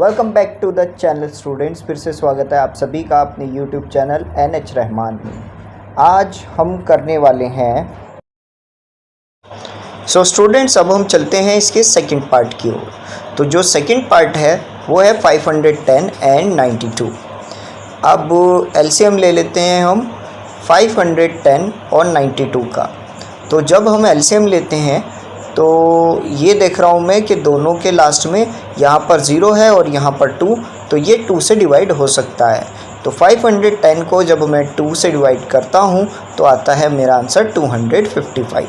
Welcome back to the channel students. फिर से स्वागत है आप सभी का अपने यूट्यूब चैनल NH रहमान में। आज हम करने वाले हैं स्टूडेंट्स अब हम चलते हैं इसके सेकंड पार्ट की ओर। तो जो सेकंड पार्ट है वो है 510 एंड 92। अब LCM ले लेते हैं हम 510 और 92 का। तो जब हम LCM लेते हैं तो ये देख रहा हूँ मैं कि दोनों के लास्ट में यहाँ पर 0 है और यहाँ पर 2, तो ये 2 से डिवाइड हो सकता है। तो 510 को जब मैं 2 से डिवाइड करता हूँ तो आता है मेरा आंसर 255।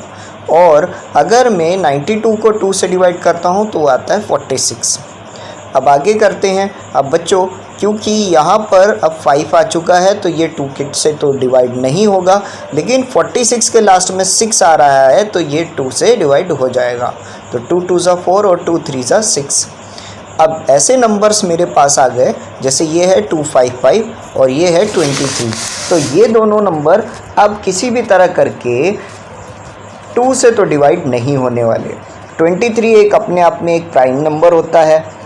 और अगर मैं 92 को 2 से डिवाइड करता हूँ तो आता है 46। अब आगे करते हैं। अब बच्चों क्योंकि यहाँ पर अब 5 आ चुका है तो ये 2 किट से तो डिवाइड नहीं होगा, लेकिन 46 के लास्ट में 6 आ रहा है तो ये 2 से डिवाइड हो जाएगा। तो 2 2 ज़ा 4 और 2 3 ज़ा 6। अब ऐसे नंबर्स मेरे पास आ गए, जैसे ये है 255 और ये है 23। तो ये दोनों नंबर अब किसी भी तरह करके 2 से तो डिवाइड नहीं होने वाले। 23 एक अपने आप में एक प्राइम नंबर होता है।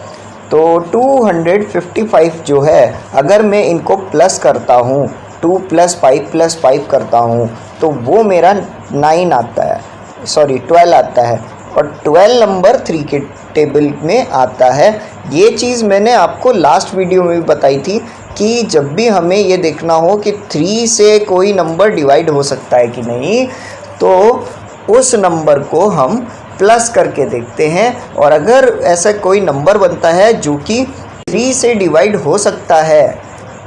तो 255 जो है अगर मैं इनको प्लस करता हूँ, 2 + 5 + 5 करता हूँ तो वो मेरा 9 आता है, 12 आता है। और 12 नंबर 3 के टेबल में आता है। ये चीज़ मैंने आपको लास्ट वीडियो में भी बताई थी कि जब भी हमें ये देखना हो कि 3 से कोई नंबर डिवाइड हो सकता है कि नहीं, तो उस नंबर को हम प्लस करके देखते हैं। और अगर ऐसा कोई नंबर बनता है जो कि 3 से डिवाइड हो सकता है,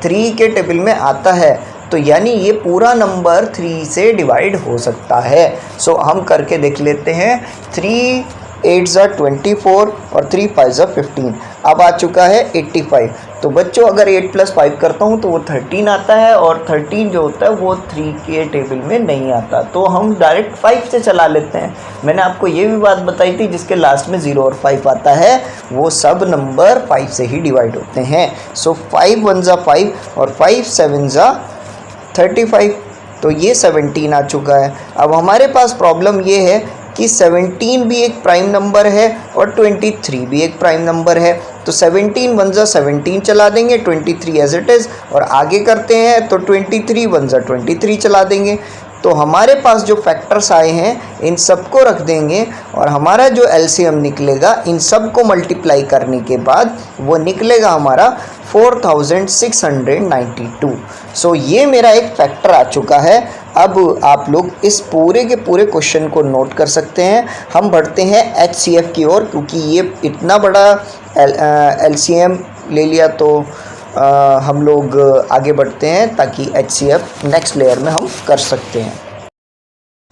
3 के टेबल में आता है, तो यानी ये पूरा नंबर 3 से डिवाइड हो सकता है। सो हम करके देख लेते हैं। 3 8 ज़ा 24 और 3 5 ज़ा 15। अब आ चुका है 85। तो बच्चों अगर 8 + 5 करता हूँ तो वो 13 आता है, और 13 जो होता है वो 3 के टेबल में नहीं आता, तो हम डायरेक्ट 5 से चला लेते हैं। मैंने आपको ये भी बात बताई थी जिसके लास्ट में 0 और 5 आता है वो सब नंबर 5 से ही डिवाइड होते हैं। सो 5 1 ज़ा 5 और 5 7 ज़ा 35। तो ये 17 आ चुका है। अब हमारे पास प्रॉब्लम ये है कि 17 भी एक प्राइम नंबर है और 23 भी एक प्राइम नंबर है। तो 17 1 ज़ा 17 चला देंगे, 23 एज इट इज़, और आगे करते हैं तो 23 1 ज़ा 23 चला देंगे। तो हमारे पास जो फैक्टर्स आए हैं इन सब को रख देंगे और हमारा जो LCM निकलेगा इन सब को मल्टीप्लाई करने के बाद वो निकलेगा हमारा 4692। सो ये मेरा एक फैक्टर आ चुका है। अब आप लोग इस पूरे के पूरे क्वेश्चन को नोट कर सकते हैं। हम बढ़ते हैं HCF की ओर, क्योंकि ये इतना बड़ा LCM ले लिया तो हम लोग आगे बढ़ते हैं ताकि HCF नेक्स्ट लेयर में हम कर सकते हैं।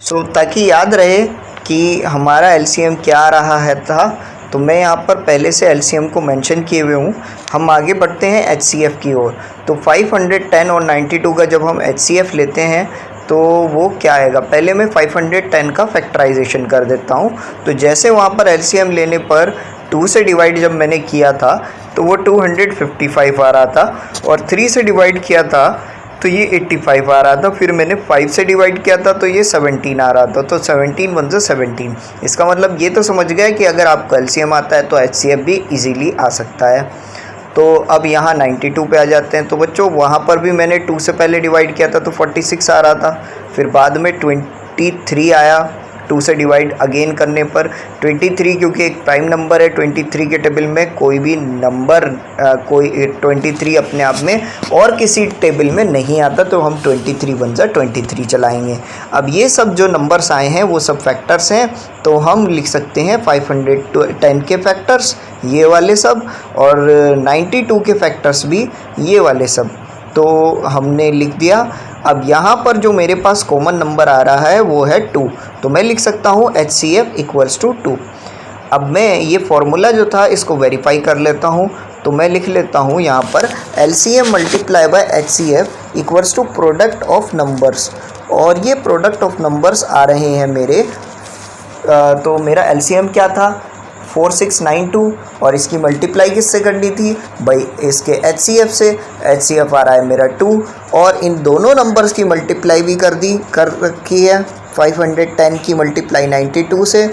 सो ताकि याद रहे कि हमारा LCM क्या आ रहा है था, तो मैं यहाँ पर पहले से LCM को मेंशन किए हुए हूँ। हम आगे बढ़ते हैं HCF की ओर। तो 510 और 92 का जब हम HCF लेते हैं तो वो क्या आएगा, पहले मैं 510 का फैक्टराइजेशन कर देता हूँ। तो जैसे वहाँ पर LCM लेने पर 2 से डिवाइड जब मैंने किया था तो वो 255 आ रहा था, और 3 से डिवाइड किया था तो ये 85 आ रहा था। फिर मैंने 5 से डिवाइड किया था तो ये 17 आ रहा था। तो 17 1 ज़ा 17। इसका मतलब ये तो समझ गए कि अगर आपको LCM आता है तो HCF भी इजीली आ सकता है। तो अब यहाँ 92 पे आ जाते हैं। तो बच्चों वहाँ पर भी मैंने 2 से पहले डिवाइड किया था तो 46 आ रहा था। फिर बाद में 23 आया 2 से डिवाइड अगेन करने पर। 23 क्योंकि एक प्राइम नंबर है, 23 के टेबल में कोई भी नंबर कोई 23 अपने आप में और किसी टेबल में नहीं आता, तो हम 23 1 ज़ा 23 चलाएंगे। अब ये सब जो नंबर्स आए हैं वो सब फैक्टर्स हैं, तो हम लिख सकते हैं 510 के फैक्टर्स ये वाले सब, और 92 के फैक्टर्स भी ये वाले सब। तो हमने लिख दिया। अब यहाँ पर जो मेरे पास कॉमन नंबर आ रहा है वो है 2, तो मैं लिख सकता हूँ HCF = 2। अब मैं ये फॉर्मूला जो था इसको वेरीफाई कर लेता हूँ। तो मैं लिख लेता हूँ यहाँ पर LCM × HCF = product of numbers, और ये प्रोडक्ट ऑफ नंबर्स आ रहे हैं मेरे। तो मेरा LCM क्या था 4692, और इसकी मल्टीप्लाई किससे करनी थी भाई, इसके HCF से। HCF आ रहा है मेरा 2, और इन दोनों नंबर्स की मल्टीप्लाई भी कर रखी है। 510 की मल्टीप्लाई 92 से।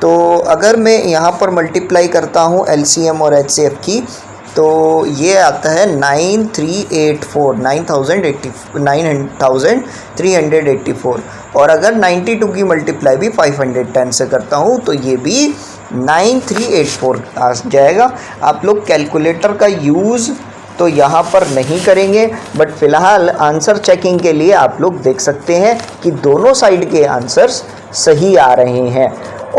तो अगर मैं यहाँ पर मल्टीप्लाई करता हूँ LCM और HCF की, तो ये आता है 9384 और अगर 92 की मल्टीप्लाई भी 510 से करता हूँ तो ये भी 9384 आ जाएगा। आप लोग कैलकुलेटर का यूज़ तो यहाँ पर नहीं करेंगे, बट फ़िलहाल आंसर चेकिंग के लिए आप लोग देख सकते हैं कि दोनों साइड के आंसर्स सही आ रहे हैं।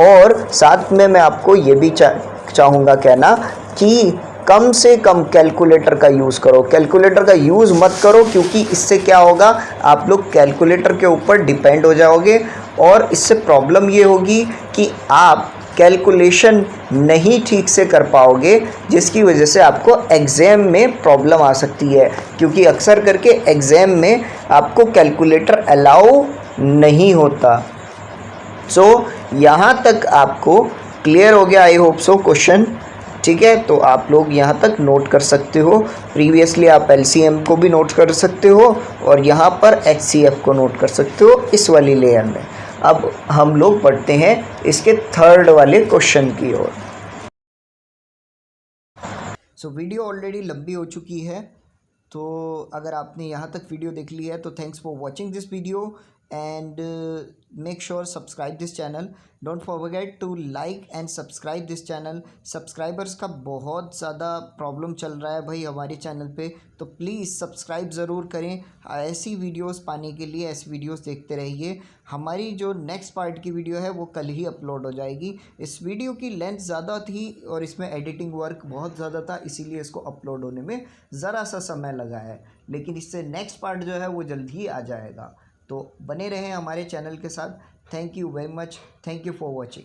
और साथ में मैं आपको ये भी चाहूँगा कहना कि कम से कम कैलकुलेटर का यूज़ करो। कैलकुलेटर का यूज़ मत करो, क्योंकि इससे क्या होगा, आप लोग कैलकुलेटर के ऊपर डिपेंड हो जाओगे और इससे प्रॉब्लम ये होगी कि आप कैलकुलेशन नहीं ठीक से कर पाओगे, जिसकी वजह से आपको एग्ज़ाम में प्रॉब्लम आ सकती है, क्योंकि अक्सर करके एग्ज़ाम में आपको कैलकुलेटर अलाउ नहीं होता। सो यहाँ तक आपको क्लियर हो गया, आई होप सो क्वेश्चन, ठीक है। तो आप लोग यहाँ तक नोट कर सकते हो। प्रीवियसली आप एलसीएम को भी नोट कर सकते हो और यहाँ पर एचसीएफ को नोट कर सकते हो इस वाली लेयर में। अब हम लोग बढ़ते हैं इसके थर्ड वाले क्वेश्चन की ओर। सो वीडियो ऑलरेडी लंबी हो चुकी है, तो अगर आपने यहाँ तक वीडियो देख ली है तो thanks for watching this video and make sure subscribe this channel. Don't forget to like and subscribe this channel. Subscribers का बहुत ज़्यादा प्रॉब्लम चल रहा है भाई हमारे चैनल पे, तो प्लीज़ सब्सक्राइब ज़रूर करें। ऐसी वीडियोस पाने के लिए ऐसी वीडियोस देखते रहिए। हमारी जो नेक्स्ट पार्ट की वीडियो है वो कल ही अपलोड हो जाएगी। इस वीडियो की लेंथ ज़्यादा थी और इसमें एडिटिंग वर्क बहुत ज़्यादा था, इसीलिए इसको अपलोड होने में ज़रा सा समय लगा है, लेकिन इससे नेक्स्ट पार्ट जो है वो जल्द ही आ जाएगा। तो बने रहें हमारे चैनल के साथ। Thank you very much. Thank you for watching.